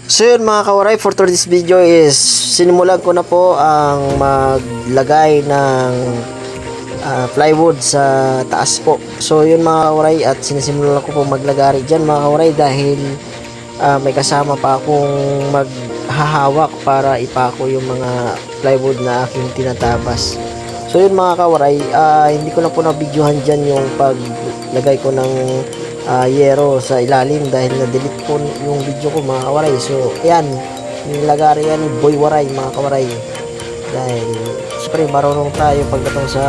So yun mga kawaray, for today's video is sinimulan ko na po ang maglagay ng plywood sa taas po. So yun mga kawaray, at sinisimulan ko po maglagari dyan mga kawaray dahil may kasama pa akong maghahawak para ipako yung mga plywood na aking tinatabas. So yun mga kawaray, hindi ko na po na-videohan dyan yung paglagay ko ng yero sa ilalim dahil na-delete po yung video ko mga kawaray. So ayan, nilagari yan ni Boy Waray mga kawaray dahil siyempre marunong tayo pagdating sa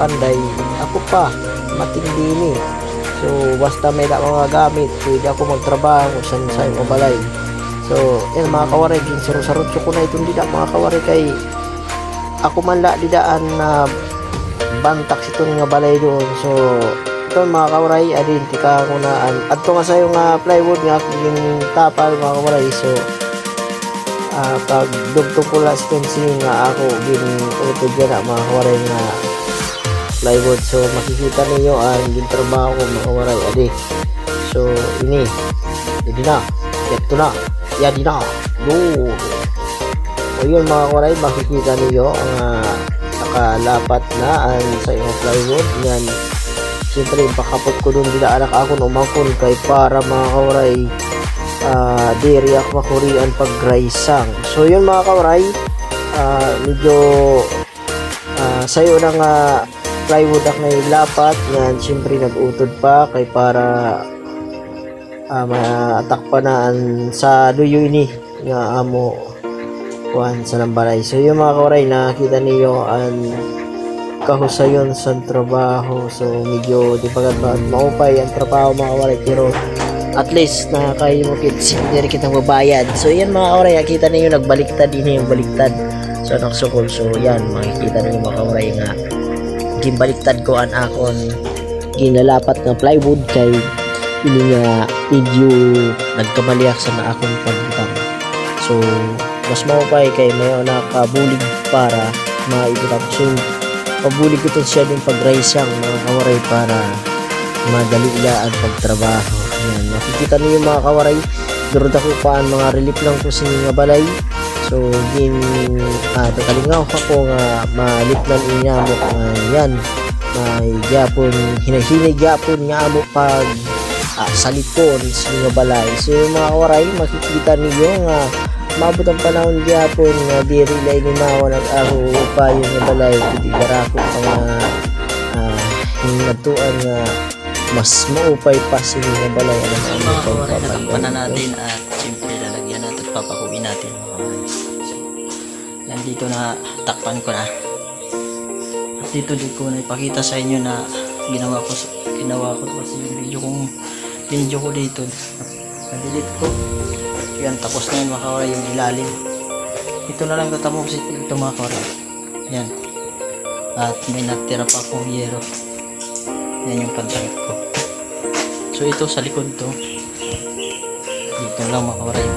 panday. Ako pa matindi ni, so basta may mga gamit pwede ako magtrabaho sa yung balay. So yan mga kawaray, ginsarot-sarotso ko na itong dida mga kawaray kay ako man la didaan na bantak itong nga balay doon. So ito mga kawaray, adintika ko na adto nga sa yung plywood nga aking tapal mga kawaray. So pag dugtong ko lang stencil nga ako ginuto dyan mga kawaray nga plywood. So makikita niyo ang gintrabaho ko mga kawaray adi. So ini yadi na, ito na, yadi na yun. O yun mga kawaray, makikita niyo ang nakalapat na sa yung plywood yan. Siyempre pakapot ko dun dila anak ako umangkon kay para mga kawaray diri ako makurian pag graysang. So yun mga kawaray, medyo sayo na nga plywood ak na lapat nga. Siyempre nag-utod pa kay para matakpanaan sa duyo ini nga amo kuhan sa lambalay. So yung mga kawaray, nakita niyo ang kahusayon sa trabaho. So medyo di pagad maupay ang trabaho mga kawaray, pero at least nakakayumukit hindi kitang mabayad. So yan mga kawaray, nakita niyo nagbaliktad din yung baliktad so nagsukol. So yan makikita niyo mga kawaray nga gimbaliktad ko an akon ginalapat nga plywood kay ini nga medyo nagkamaliak sa na akong pagbutang. So mas maupay kay mayo nakabulig para maibutang. So pabulig ko siya din pag-raisang mga kawaray para madali ila ang pagtrabaho. Ayan, makikita niyo mga kawaray, durod ako paan mga relief lang ko sa nga balay. So tatalingaw ako nga maliplan inya mo yan may gyapon hinahinay gyapon nga mo pag salipon sa nga balay. So yung mga kawaray, makikita niyo nga mabot ang panahon gyapon nga diri lay ni mawon ang ako upayo nga balay kundi darako pa nga hinatuan nga mas maupay pa sa nga balay. Mga kawaray, natakpan na natin at siyempre lalagyan natin at papakuin natin mga kawaray. So yan, dito na takpan ko na at dito ko na ipakita sa inyo na ginawa ko kasi yung video ko dito na-delete ko. Yan, tapos na yun mga kawaray yung ilalim. Ito na lang tatapos ito mga kawaray. Yan, at may natira pa akong yero. Yan yung pantangit ko. So ito sa likod to, dito lang mga kawaray.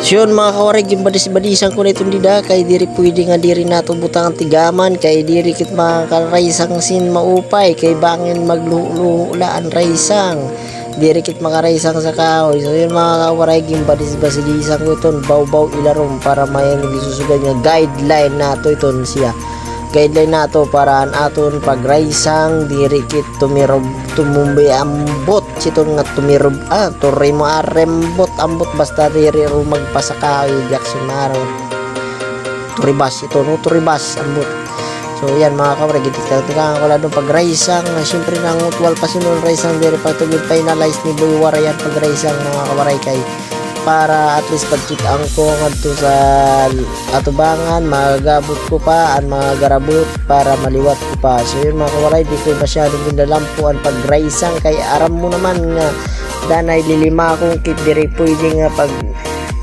So yun mga kawaray, gimbadis-badisan ko na itong dida kay diri pwede nga diri nato butang ang tigaman kay diri kit makaraisang sin maupay kay bangin maglulaan raisang diri kit makaraisang sa kahoy. So yun mga kawaray, gimbadis-badisan ko iton baw-baw ilarom para may gisusugad nga guideline nato iton siya. Guideline nato para an aton pagraisang diri kit tumirob tumumbi ambot siton nga tumirob turay mo arembot ambot basta diri ro magpasakaw Jackson Maro turibas ito no turibas ambot. So yan mga kawaray, gitikta-tikta ko lang pagraisang siyempre nang utwal pa sinon raisang diri pa tugid finalize ni Boy Waray yan pagraisang mga kawaray kay para at least pagkitaan ko ngadto sa atubangan magabot ko pa ang mga garabot para maliwat ko pa. So yun mga kawaray, di ko masyadong ginalampuan pag-raisang kay aram mo naman nga danay lilima akong kit diri pwede nga pag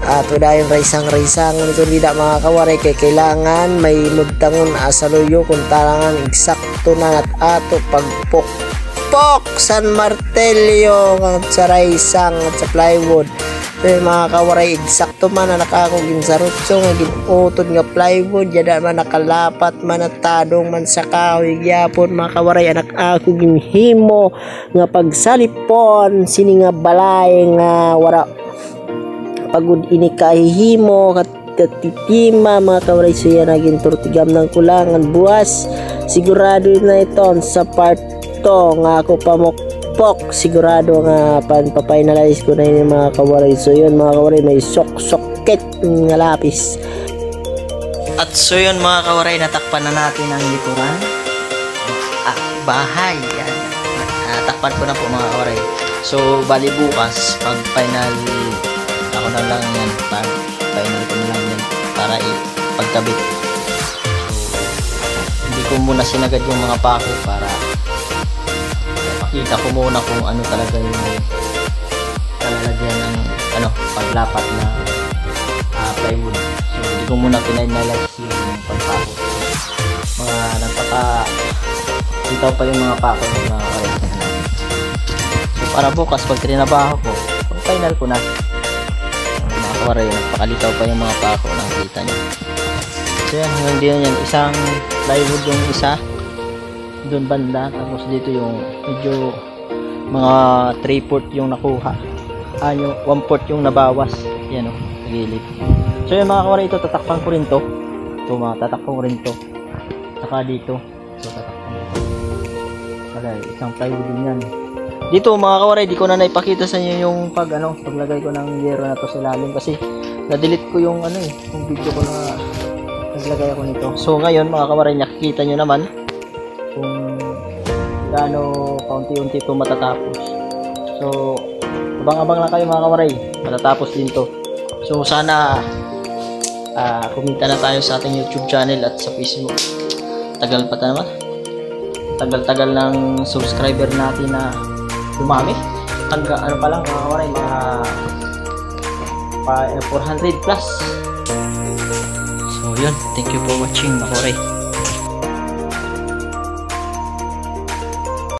ato dayon raisang nito dida mga kawaray kay kailangan may mudtangon asaluyo kung talangan eksakto na at ato pagpok San martelyo sa raisang at sa plywood. So mga kawaray, eksakto man na nakakong ginsarutso nga ginutod nga plywood yada man nakalapat man natadong man sa kahoy gyapon mga kawaray anak ako ginhimo nga pagsalipon sini nga balay nga wala pagod ini kahihimo katitima mga kawaray. So yan naging turtigam ng kulangan buwas. Sigurado na ito sa part to nga ako pamukpok. Sigurado nga panpapinalize ko na yun mga kawaray. So yun mga kawaray, may socket nga lapis. At so yun mga kawaray, natakpan na natin ang likuran. Bahay. Yan. Natakpan ko na po mga kawaray. So bali bukas, pag final, ako na lang yan. Pag final ko na lang yan para ipagkabit. Hindi ko muna sinagad yung mga pako para pakita ko muna kung ano talaga yung talalagyan ng paglapat na plywood. So hindi ko muna pinalize yung pagpako. Mga nagpaka-itaw pa yung mga pako ng mga kawaray. So para bukas pag trinabaho ko, pag final ko na mga kawaray, nagpakalitaw pa yung mga pako, nakikita nyo. So yan, hanggang din yan, isang plywood yung isa doon banda, tapos dito yung medyo mga 3/4 yung nakuha, 1/4 yung nabawas, yan o, nagilid. So yung mga kawaray, ito tatakpan ko rin to, tatakpan ko rin to, saka dito, so tatakpan ko okay, isang plywood din yan. Dito mga kawaray, di ko na naipakita sa inyo yung paglagay ko ng yero na to sa ilalim kasi na-delete ko yung yung video ko na naglagay ako nito. So ngayon mga kawaray, nakikita nyo naman kung gaano kaunti-unti ito matatapos. So abang-abang lang kayo mga kawaray, matatapos din to. So sana kumita na tayo sa ating YouTube channel at sa Facebook. Tagal pa naman, tagal-tagal ng subscriber natin na dumami. Hanggang pa lang mga kawaray, mga 400 plus. So yun, thank you for watching mga kawaray.